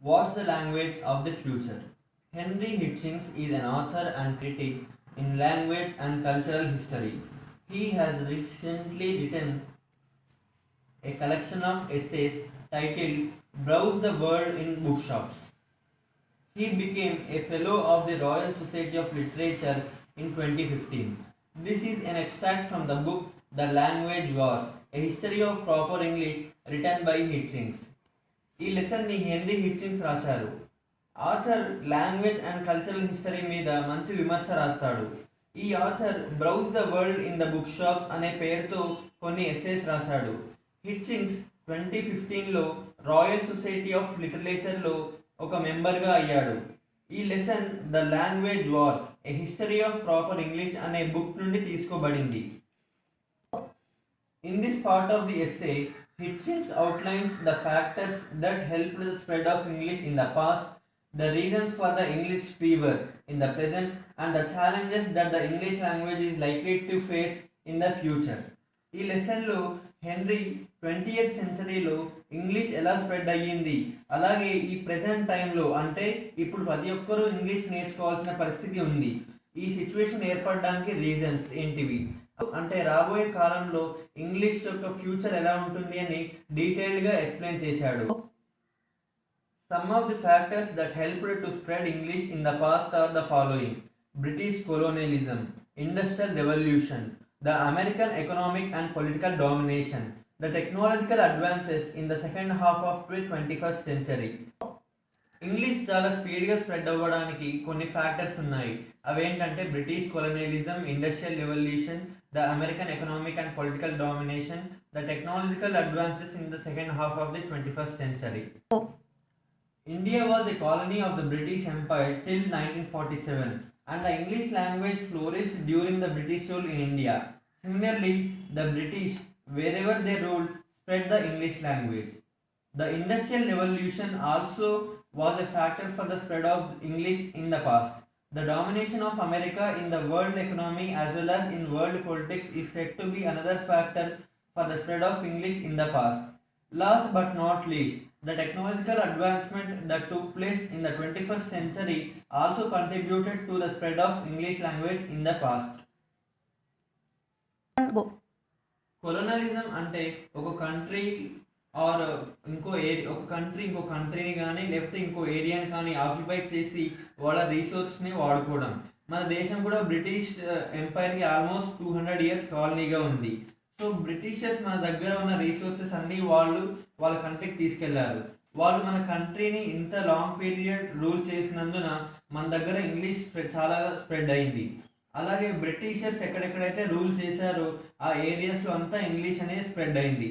What's the language of the future? Henry Hitchings is an author and critic in language and cultural history. He has recently written a collection of essays titled Browse the World in Bookshops. He became a Fellow of the Royal Society of Literature in 2015. This is an extract from the book The Language Wars, a history of proper English written by Hitchings. ఈ లెసన్ని Henry Hitchings రాశారు. Author language and cultural history మీద మంచి విమర్శ రాస్తాడు. ఈ author browse the world in the book shops అనే పేరుతో కొన్ని ఎస్సేస్ రాశాడు. హిట్చిన్స్ 2015లో రాయల్ సొసైటీ ఆఫ్ లిటరేచర్లో ఒక మెంబర్గా అయ్యాడు. ఈ lesson the language wars a history of proper English అనే బుక్ నుండి తీసుకోబడింది. In this part of the essay, Hitchens outlines the factors that helped the spread of English in the past, the reasons for the English fever in the present, and the challenges that the English language is likely to face in the future. ఈ లెసన్లో henry 20th సెంచరీలో English ఎలా spread అయ్యింది, అలాగే ఈ present టైంలో అంటే ఇప్పుడు ప్రతి ఒక్కరూ ఇంగ్లీష్ నేర్చుకోవాల్సిన పరిస్థితి ఉంది, ఈ సిచ్యువేషన్ ఏర్పడడానికి రీజన్స్ ఏంటివి, అంటే రాబోయే కాలంలో ఇంగ్లీష్ యొక్క ఫ్యూచర్ ఎలా ఉంటుంది అని డీటెయిల్గా ఎక్స్ప్లెయిన్ చేశాడు. Some of the factors that helped to spread English in the past are the following: British colonialism, industrial revolution, the American economic and political domination, the technological advances in the second half of 21st century. English చాలా స్పీడ్గా spread అవ్వడానికి కొన్ని factors ఉన్నాయి. అవేంటంటే British colonialism, industrial revolution, the American economic and political domination, the technological advances in the second half of the 21st century. India was a colony of the British Empire till 1947 and the English language flourished during the British rule in India. Similarly, the British, wherever they ruled, spread the English language. The Industrial Revolution also was a factor for the spread of English in the past. The domination of America in the world economy as well as in world politics is said to be another factor for the spread of English in the past. Last but not least, the technological advancement that took place in the 21st century also contributed to the spread of English language in the past. కొలోనలిజం అంటే ఒక country are ఒక కంట్రీని కానీ లేకపోతే ఇంకో ఏరియాని కానీ occupy చేసి వాళ్ళ రీసోర్స్ని వాడుకోవడం. మన దేశం కూడా బ్రిటిష్ ఎంపైర్కి ఆల్మోస్ట్ 200 years కాలనీగా ఉంది. సో బ్రిటిషర్స్ మన దగ్గర ఉన్న రీసోర్సెస్ అన్నీ వాళ్ళ కంట్రీకి తీసుకెళ్లారు. వాళ్ళు మన కంట్రీని ఇంత లాంగ్ పీరియడ్ రూల్ చేసినందున మన దగ్గర ఇంగ్లీష్ చాలా స్ప్రెడ్ అయింది. అలాగే బ్రిటిషర్స్ ఎక్కడెక్కడైతే రూల్ చేశారో ఆ ఏరియాస్లో అంతా ఇంగ్లీష్ అనేది స్ప్రెడ్ అయింది.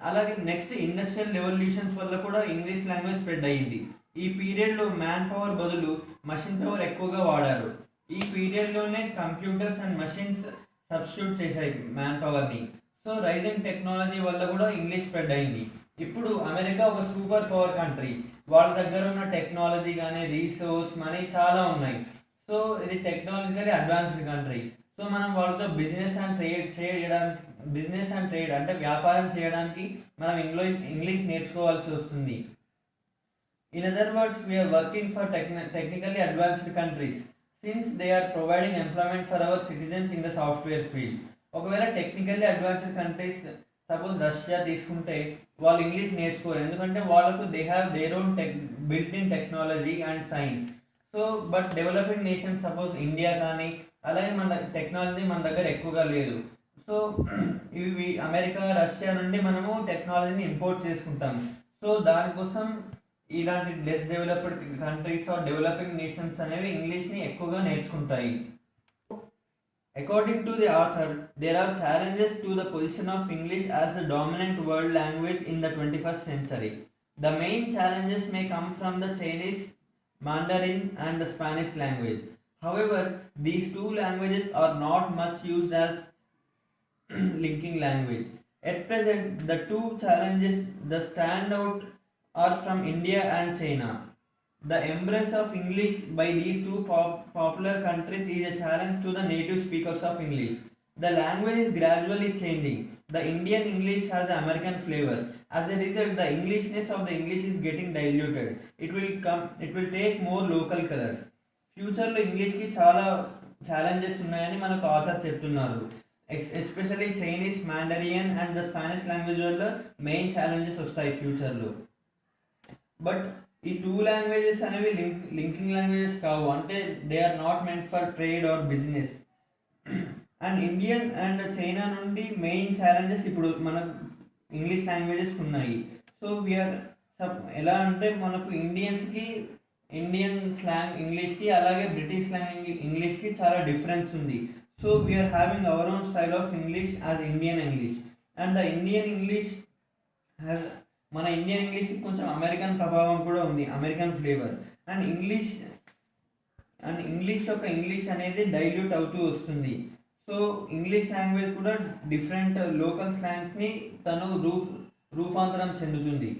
అలాగే నెక్స్ట్ ఇండస్ట్రియల్ రెవల్యూషన్స్ వల్ల కూడా ఇంగ్లీష్ లాంగ్వేజ్ స్ప్రెడ్ అయ్యింది. ఈ పీరియడ్లో మ్యాన్ పవర్ బదులు మషిన్ పవర్ ఎక్కువగా వాడారు. ఈ పీరియడ్లోనే కంప్యూటర్స్ అండ్ మషిన్స్ సబ్స్టిట్యూట్ చేశాయి మ్యాన్ పవర్ని. సో రైజింగ్ టెక్నాలజీ వల్ల కూడా ఇంగ్లీష్ స్ప్రెడ్ అయింది. ఇప్పుడు అమెరికా ఒక సూపర్ పవర్ కంట్రీ, వాళ్ళ దగ్గర ఉన్న టెక్నాలజీ కానీ రీసోర్స్ మనీ చాలా ఉన్నాయి. సో ఇది టెక్నాలజికలీ అడ్వాన్స్డ్ కంట్రీ. సో మనం వాళ్ళతో బిజినెస్ అండ్ ట్రేడ్ అంటే వ్యాపారం చేయడానికి మనం ఇంగ్లీష్ నేర్చుకోవాల్సి వస్తుంది. In other words, we are working for technically advanced countries since they are providing employment for our citizens in the software field. ఒకవేళ technically advanced countries suppose Russia తీసుకుంటే వాళ్ళు ఇంగ్లీష్ నేర్చుకోరు, ఎందుకంటే వాళ్ళకు they have their own built in technology and science. So but developing nation suppose India కానీ అలాగే మన technology మన దగ్గర ఎక్కువగా లేదు. సో ఇవి అమెరికా, రష్యా నుండి మనము టెక్నాలజీని ఇంపోర్ట్ చేసుకుంటాం. సో దానికోసం ఇలాంటి less developed countries or developing nations అనేవి ఇంగ్లీష్ని ఎక్కువగా నేర్చుకుంటాయి. According to the author, there are challenges to the position of English as the dominant world language in the 21st century. The main challenges may come from the Chinese, Mandarin, and the Spanish language. However, these two languages are not much used as linking language. At present, the two challenges that stand out are from India and China. The embrace of English by these two popular countries is a challenge to the native speakers of English. The language is gradually changing. The Indian English has the American flavor. As a result, the Englishness of the English is getting diluted. It will take more local colors. ఫ్యూచర్లో ఇంగ్లీష్కి చాలా challenges ఉన్నాయని మనకు author చెప్తున్నారు. Especially Chinese, Mandarin and the Spanish language వల్ల main challenges వస్తాయి ఫ్యూచర్లో. But ఈ two languages అనేవి లింకింగ్ లాంగ్వేజెస్ కావు, అంటే they are not meant for trade or business. And Indian and China నుండి మెయిన్ ఛాలెంజెస్ ఇప్పుడు మనకు ఇంగ్లీష్ లాంగ్వేజెస్ ఉన్నాయి. సో వీఆర్ ఎలా అంటే మనకు ఇండియన్ స్లాంగ్ ఇంగ్లీష్కి అలాగే బ్రిటిష్ స్లాంగ్ ఇంగ్లీష్కి చాలా డిఫరెన్స్ ఉంది. So we are having our own style of English as Indian English. And the Indian English మన ఇండియన్ ఇంగ్లీష్కి కొంచెం అమెరికన్ ప్రభావం కూడా ఉంది, అమెరికన్ ఫ్లేవర్. అండ్ ఇంగ్లీష్ యొక్క ఇంగ్లీష్ అనేది డైల్యూట్ అవుతూ వస్తుంది. సో ఇంగ్లీష్ లాంగ్వేజ్ కూడా డిఫరెంట్ లోకల్ స్లాంగ్స్ని తను రూపాంతరం చెందుతుంది.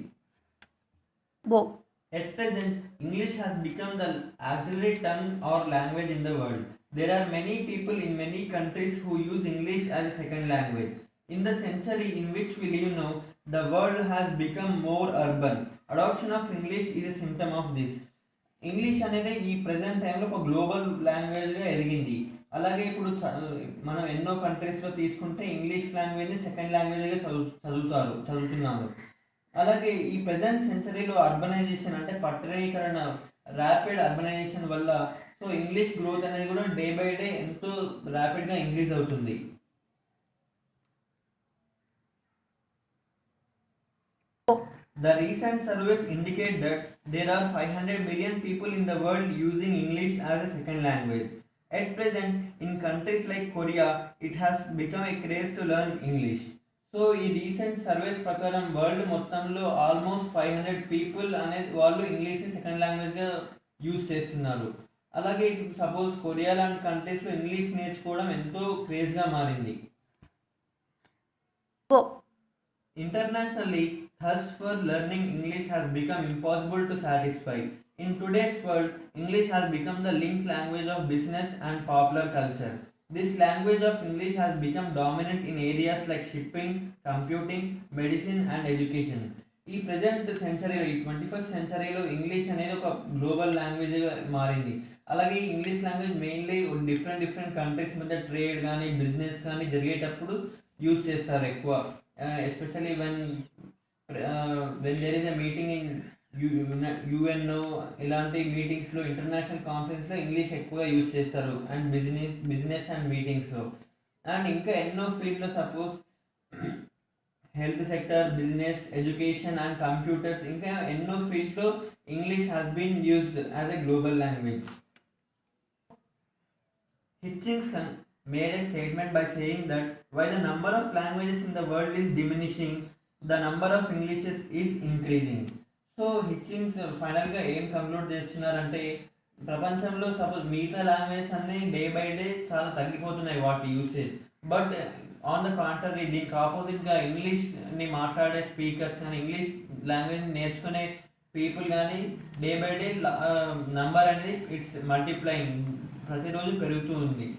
At present, English has become the auxiliary tongue or language in the world. There are many people in many countries who use English as a second language. In the century in which we live now, the world has become more urban. Adoption of English is a symptom of this. English అనేది ఈ present టైంలో ఒక global లాంగ్వేజ్గా ఎదిగింది. అలాగే ఇప్పుడు మనం ఎన్నో కంట్రీస్లో తీసుకుంటే ఇంగ్లీష్ లాంగ్వేజ్ని సెకండ్ లాంగ్వేజ్గా చదువుతున్నారు. అలాగే ఈ ప్రజెంట్ సెంచరీలో అర్బనైజేషన్ అంటే పట్టణీకరణ, ర్యాపిడ్ అర్బనైజేషన్ వల్ల సో ఇంగ్లీష్ గ్రోత్ అనేది కూడా డే బై డే ఎంతో ర్యాపిడ్గా ఇంక్రీజ్ అవుతుంది. The recent surveys indicate that there are 500 million people in the world using English as a second language. At present, in countries like Korea, it has become a craze to learn English. So ఈ recent surveys ప్రకారం world మొత్తంలో almost 500 people అనేది వాళ్ళు ఇంగ్లీష్ని second లాంగ్వేజ్గా use చేస్తున్నారు. అలాగే ఇప్పుడు suppose Korea లాంటి కంట్రీస్లో ఇంగ్లీష్ నేర్చుకోవడం ఎంతో క్రేజ్గా మారింది. Internationally, thirst for learning English has become impossible to satisfy. In today's world, English has become the linked language of business and popular culture. This language of English has become dominant in areas like shipping, computing, medicine and education. ఈ present సెంచరీలో, ఈ 21st సెంచరీలో English అనేది ఒక global లాంగ్వేజ్గా మారింది. అలాగే English language mainly different countries మధ్య trade కానీ business కానీ జరిగేటప్పుడు యూజ్ చేస్తారు ఎక్కువ. Especially when there is a meeting in UNO ఇలాంటి మీటింగ్స్లో, ఇంటర్నేషనల్ కాన్ఫరెన్స్లో ఇంగ్లీష్ ఎక్కువగా యూజ్ చేస్తారు. అండ్ బిజినెస్ అండ్ మీటింగ్స్లో. అండ్ ఇంకా ఎన్నో ఫీల్డ్లో suppose health sector, business, education and computers, ఇంకా ఎన్నో ఫీల్డ్స్లో English has been used as a global language. Hitchens made a statement by saying that while the number of languages in the world is diminishing, the number of Englishes is increasing. So Hitchings ఫైనల్గా ఏం conclude చేస్తున్నారంటే ప్రపంచంలో suppose మిగతా languages అన్నీ day by day చాలా తగ్గిపోతున్నాయి వాటి usage. But on the contrary, దీనికి ఆపోజిట్గా ఇంగ్లీష్ని మాట్లాడే స్పీకర్స్ కానీ ఇంగ్లీష్ లాంగ్వేజ్ నేర్చుకునే పీపుల్ కానీ డే బై డే నంబర్ అనేది ఇట్స్ మల్టిప్లైయింగ్, ప్రతిరోజు పెరుగుతూ ఉంది.